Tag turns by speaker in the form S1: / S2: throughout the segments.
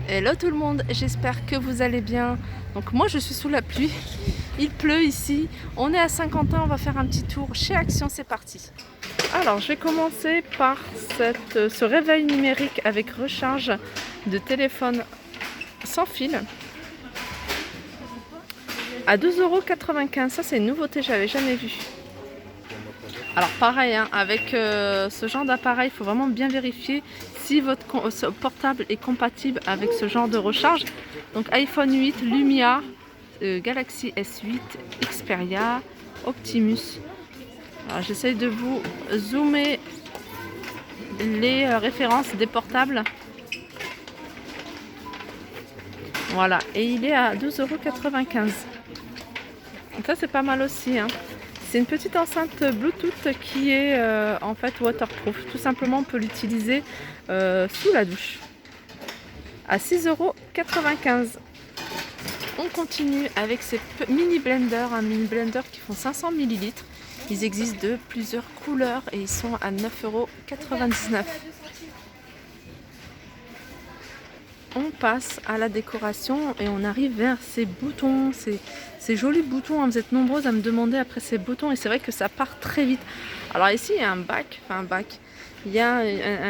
S1: Hello tout le monde, j'espère que vous allez bien. Donc moi je suis sous la pluie, il pleut ici, on est à Saint-Quentin, on va faire un petit tour chez Action, c'est parti. Alors je vais commencer par ce réveil numérique avec recharge de téléphone sans fil à 12,95 €, ça c'est une nouveauté, j'avais jamais vu. Alors pareil, hein, avec ce genre d'appareil, il faut vraiment bien vérifier si votre portable est compatible avec ce genre de recharge. Donc iPhone 8, Lumia, Galaxy S8, Xperia, Optimus. J'essaye de vous zoomer les références des portables. Voilà, et il est à 12,95 €. Donc ça c'est pas mal aussi, hein. C'est une petite enceinte Bluetooth qui est en fait waterproof. Tout simplement, on peut l'utiliser sous la douche. À 6,95 €. On continue avec ces mini blenders, un mini blender qui font 500 ml. Ils existent de plusieurs couleurs et ils sont à 9,99 €. On passe à la décoration et on arrive vers ces boutons, ces jolis boutons, hein. Vous êtes nombreuses à me demander après ces boutons et c'est vrai que ça part très vite. Alors ici il y a un bac, il y a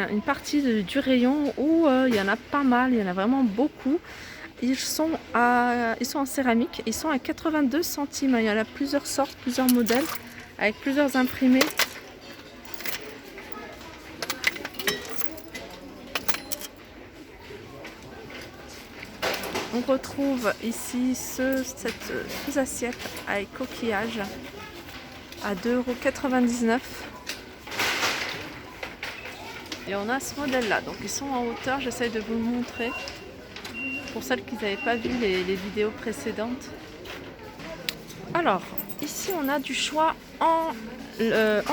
S1: une partie du rayon où il y en a pas mal, il y en a vraiment beaucoup. Ils sont en céramique, ils sont à 82 centimes. Il y en a plusieurs sortes, plusieurs modèles avec plusieurs imprimés. On retrouve ici cette sous-assiette avec coquillage à 2,99 €. Et on a ce modèle-là. Donc ils sont en hauteur, j'essaye de vous le montrer pour celles qui n'avaient pas vu les vidéos précédentes. Alors, ici on a du choix en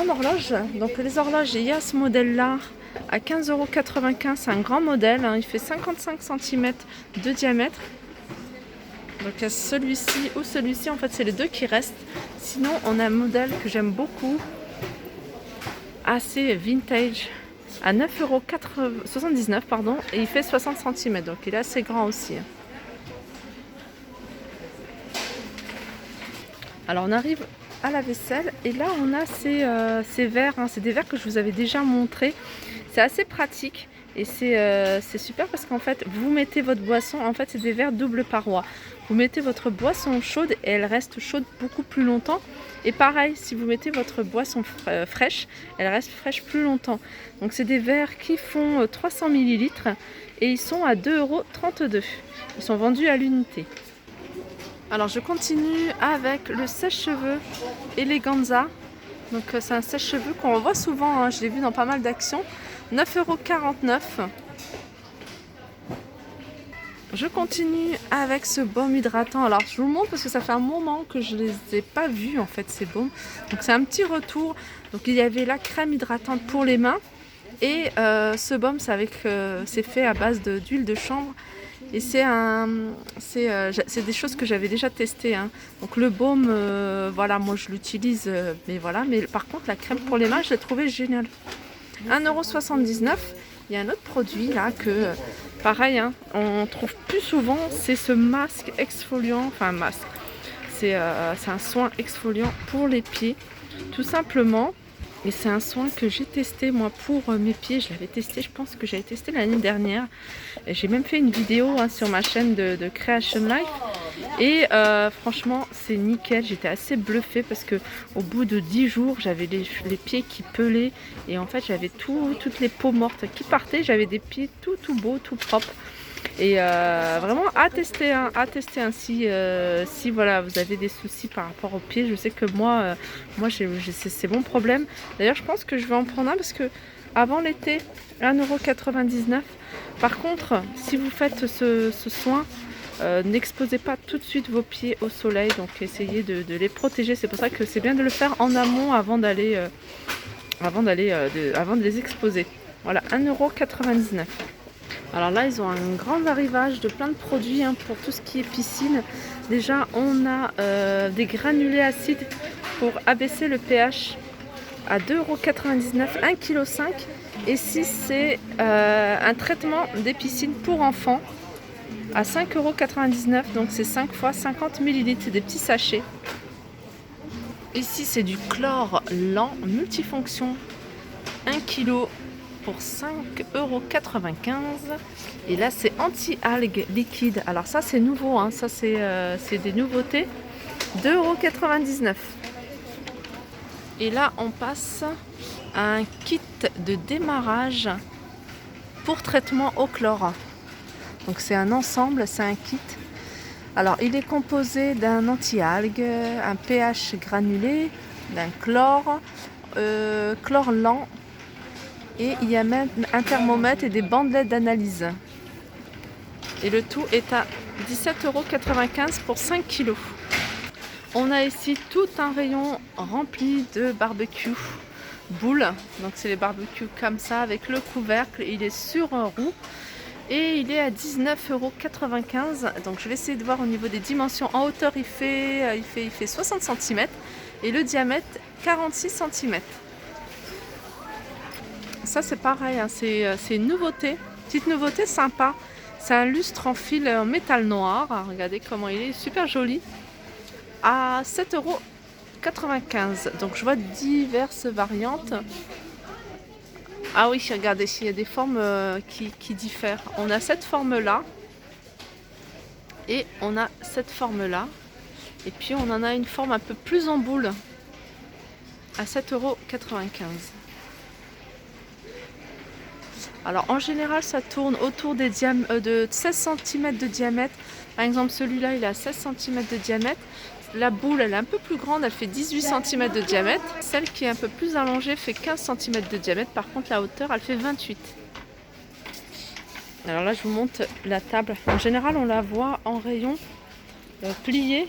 S1: horloge. Donc les horloges, il y a ce modèle-là à 15,95 €. C'est un grand modèle, hein. Il fait 55 cm de diamètre. Donc il y a celui-ci ou celui-ci, en fait c'est les deux qui restent. Sinon on a un modèle que j'aime beaucoup, assez vintage, à 9,79 €, et il fait 60 cm, donc il est assez grand aussi. Alors on arrive à la vaisselle et là on a ces verres, hein. C'est des verres que je vous avais déjà montré. C'est assez pratique et c'est super parce qu'en fait vous mettez votre boisson, en fait c'est des verres double paroi. Vous mettez votre boisson chaude et elle reste chaude beaucoup plus longtemps. Et pareil, si vous mettez votre boisson fraîche, elle reste fraîche plus longtemps. Donc c'est des verres qui font 300 ml et ils sont à 2,32 €. Ils sont vendus à l'unité. Alors je continue avec le sèche-cheveux Eleganza. Donc c'est un sèche-cheveux qu'on voit souvent, hein. Je l'ai vu dans pas mal d'actions. 9,49 €. Je continue avec ce baume hydratant. Alors je vous le montre parce que ça fait un moment que je ne les ai pas vus en fait, ces baumes. Donc c'est un petit retour. Donc il y avait la crème hydratante pour les mains et ce baume c'est fait à base d'huile de chanvre. Et c'est des choses que j'avais déjà testées, hein. Donc le baume, voilà, moi je l'utilise, mais voilà. Mais par contre la crème pour les mains, je l'ai trouvé géniale. 1,79 €. Il y a un autre produit là que, pareil, hein, on trouve plus souvent, c'est ce masque exfoliant, enfin masque. C'est un soin exfoliant pour les pieds, tout simplement. Et c'est un soin que j'ai testé moi pour mes pieds. Je l'avais testé, je pense que j'avais testé l'année dernière. J'ai même fait une vidéo, hein, sur ma chaîne de Creation Life. Et franchement c'est nickel. J'étais assez bluffée parce que au bout de 10 jours j'avais les pieds qui pelaient. Et en fait j'avais toutes les peaux mortes qui partaient. J'avais des pieds tout beaux, tout propres. Et vraiment à tester, hein, ainsi si voilà vous avez des soucis par rapport aux pieds. Je sais que moi j'ai c'est mon problème. D'ailleurs je pense que je vais en prendre un parce que avant l'été 1,99 €. Par contre si vous faites ce soin, n'exposez pas tout de suite vos pieds au soleil, donc essayez de les protéger. C'est pour ça que c'est bien de le faire en amont avant de les exposer. Voilà, 1,99 €. Alors là, ils ont un grand arrivage de plein de produits, hein, pour tout ce qui est piscine. Déjà, on a des granulés acides pour abaisser le pH à 2,99 €, 1,5 kg. Et si c'est un traitement des piscines pour enfants, à 5,99 €. Donc c'est 5 fois 50 millilitres, c'est des petits sachets. Ici c'est du chlore lent multifonction, 1 kg pour 5,95 €. Et là c'est anti-algues liquide. Alors ça c'est nouveau, hein. Ça c'est des nouveautés. 2,99 €. Et là on passe à un kit de démarrage pour traitement au chlore. Donc c'est un ensemble, c'est un kit. Alors il est composé d'un anti-algue, un pH granulé, d'un chlore, chlore lent, et il y a même un thermomètre et des bandelettes d'analyse. Et le tout est à 17,95 € pour 5 kg. On a ici tout un rayon rempli de barbecue boules. Donc c'est les barbecues comme ça avec le couvercle. Il est sur un roue et il est à 19,95 €. Donc je vais essayer de voir au niveau des dimensions. En hauteur il fait 60 cm et le diamètre 46 cm. Ça c'est pareil, hein, c'est une nouveauté, petite nouveauté sympa. C'est un lustre en fil en métal noir. Ah, regardez comment il est, super joli. À 7,95 €. Donc je vois diverses variantes. Ah oui, regardez, il y a des formes qui diffèrent. On a cette forme-là et on a cette forme-là. Et puis on en a une forme un peu plus en boule à 7,95 €. Alors en général ça tourne autour de 16 cm de diamètre. Par exemple celui-là il a 16 cm de diamètre. La boule elle est un peu plus grande, elle fait 18 cm de diamètre. Celle qui est un peu plus allongée fait 15 cm de diamètre. Par contre la hauteur elle fait 28. Alors là je vous montre la table. En général on la voit en rayon pliée.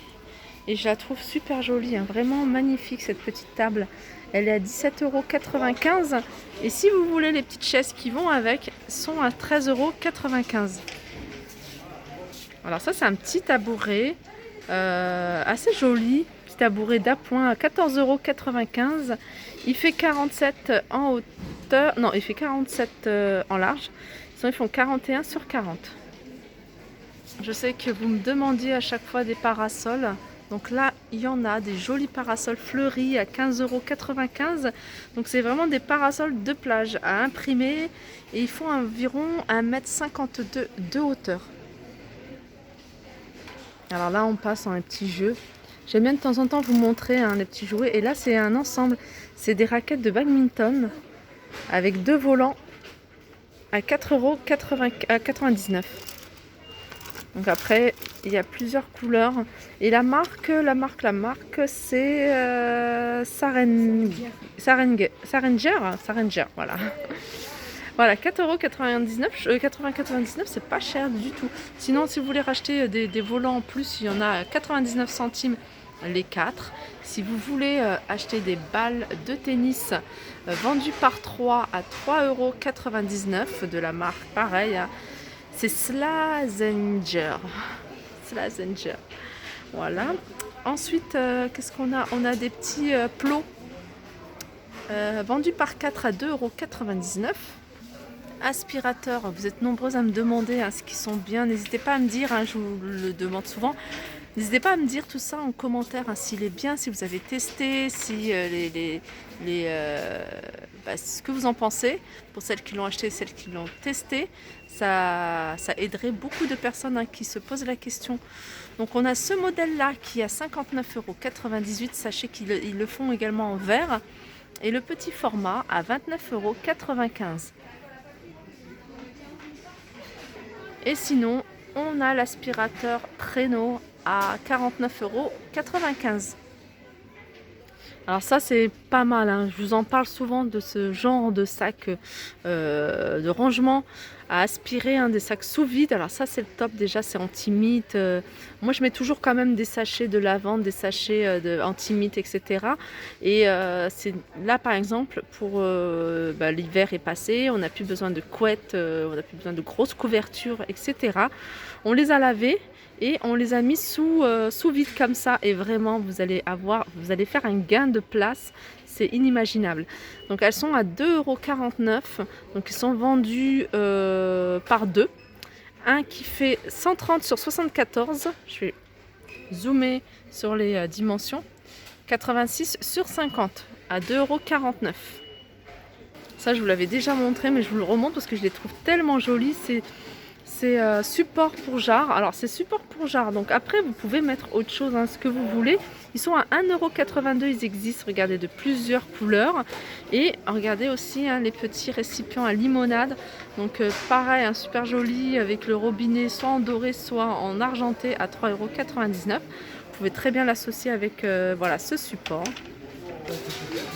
S1: Et je la trouve super jolie, hein. Vraiment magnifique cette petite table. Elle est à 17,95 € et si vous voulez les petites chaises qui vont avec, sont à 13,95 €. Alors ça c'est un petit tabouret assez joli, petit tabouret d'appoint à 14,95 €. Il fait 47 en hauteur, non il fait 47 en large, sinon ils font 41 sur 40. Je sais que vous me demandiez à chaque fois des parasols. Donc là, il y en a des jolis parasols fleuris à 15,95 €. Donc c'est vraiment des parasols de plage à imprimer et ils font environ 1,52 m de hauteur. Alors là, on passe en un petit jeu. J'aime bien de temps en temps vous montrer les petits jouets. Et là, c'est un ensemble. C'est des raquettes de badminton avec 2 volants à 4,99 €. Donc après, il y a plusieurs couleurs. Et la marque c'est Sarenger, voilà. Voilà, 4,99 €. 4,99 €, c'est pas cher du tout. Sinon, si vous voulez racheter des volants en plus, il y en a à 99 centimes les 4. Si vous voulez acheter des balles de tennis vendues par 3 à 3,99 € de la marque, pareil, hein. C'est Slazenger. Slazenger. Voilà. Ensuite, qu'est-ce qu'on a? On a des petits plots vendus par 4 à 2,99 €. Aspirateurs, vous êtes nombreux à me demander ce qu'ils sont bien. N'hésitez pas à me dire, je vous le demande souvent. N'hésitez pas à me dire tout ça en commentaire, s'il est bien, si vous avez testé, si ce que vous en pensez. Pour celles qui l'ont acheté et celles qui l'ont testé, ça aiderait beaucoup de personnes qui se posent la question. Donc on a ce modèle-là qui est à 59,98 €. Sachez qu'ils le font également en verre. Et le petit format à 29,95 €. Et sinon, on a l'aspirateur traîneau à 49,95 €. Alors ça c'est pas mal, hein. Je vous en parle souvent de ce genre de sac de rangement à aspirer, des sacs sous vide. Alors ça c'est le top, déjà c'est anti-mite. Moi je mets toujours quand même des sachets de lavande, des sachets anti-mite, etc. Et c'est là par exemple pour l'hiver est passé, on n'a plus besoin de couettes, on n'a plus besoin de grosses couvertures, etc. On les a lavés et on les a mis sous vide comme ça, et vraiment vous allez faire un gain de place, c'est inimaginable. Donc elles sont à 2,49 €, donc ils sont vendus par 2 un qui fait 130 sur 74. Je vais zoomer sur les dimensions. 86 sur 50 à 2,49 €. Ça, je vous l'avais déjà montré, mais je vous le remontre parce que je les trouve tellement jolis. C'est support pour jarre. Alors, c'est support pour jarre. Donc, après, vous pouvez mettre autre chose, hein, ce que vous voulez. Ils sont à 1,82 €. Ils existent, regardez, de plusieurs couleurs. Et regardez aussi les petits récipients à limonade. Donc, pareil, super joli avec le robinet soit en doré, soit en argenté à 3,99 €. Vous pouvez très bien l'associer avec voilà, ce support.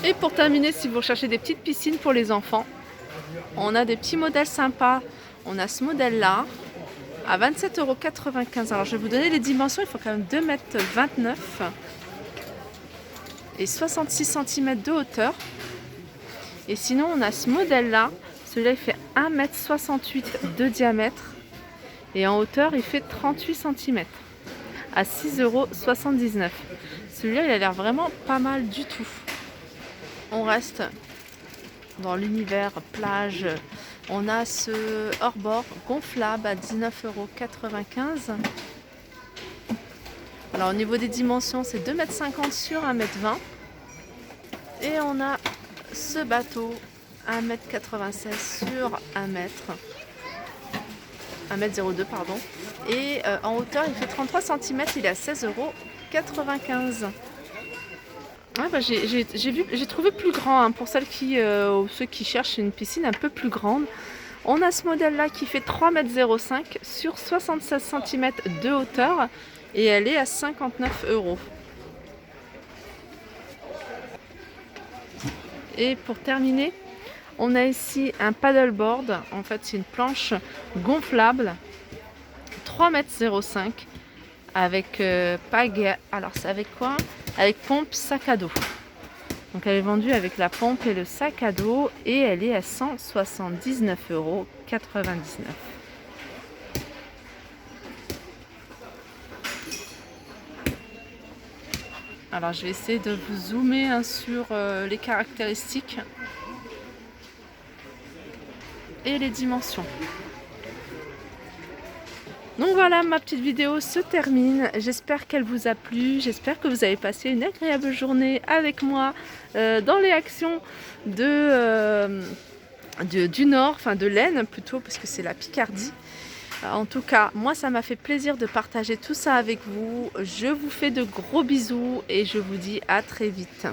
S1: Et pour terminer, si vous recherchez des petites piscines pour les enfants, on a des petits modèles sympas. On a ce modèle-là à 27,95 €. Alors, je vais vous donner les dimensions. Il faut quand même 2,29 m et 66 cm de hauteur. Et sinon, on a ce modèle-là. Celui-là, il fait 1,68 m de diamètre. Et en hauteur, il fait 38 cm à 6,79 €. Celui-là, il a l'air vraiment pas mal du tout. On reste dans l'univers plage. On a ce hors-bord gonflable à 19,95 €. Alors, au niveau des dimensions, c'est 2,50 m sur 1,20 m. Et on a ce bateau 1,96 m sur 1,02 m, pardon. Et en hauteur, il fait 33 cm, il est à 16,95 €. Ouais, bah, j'ai trouvé plus grand pour celles ceux qui cherchent une piscine un peu plus grande. On a ce modèle-là qui fait 3,05 m sur 76 cm de hauteur et elle est à 59 €. Et pour terminer, on a ici un paddleboard. En fait, c'est une planche gonflable, 3,05 m avec pagaie. Alors, c'est avec quoi? Avec pompe, sac à dos. Donc, elle est vendue avec la pompe et le sac à dos et elle est à 179,99 €. Alors, je vais essayer de vous zoomer sur les caractéristiques et les dimensions. Donc voilà, ma petite vidéo se termine. J'espère qu'elle vous a plu. J'espère que vous avez passé une agréable journée avec moi dans les actions du Nord, enfin de l'Aisne plutôt, parce que c'est la Picardie. En tout cas, moi, ça m'a fait plaisir de partager tout ça avec vous. Je vous fais de gros bisous et je vous dis à très vite.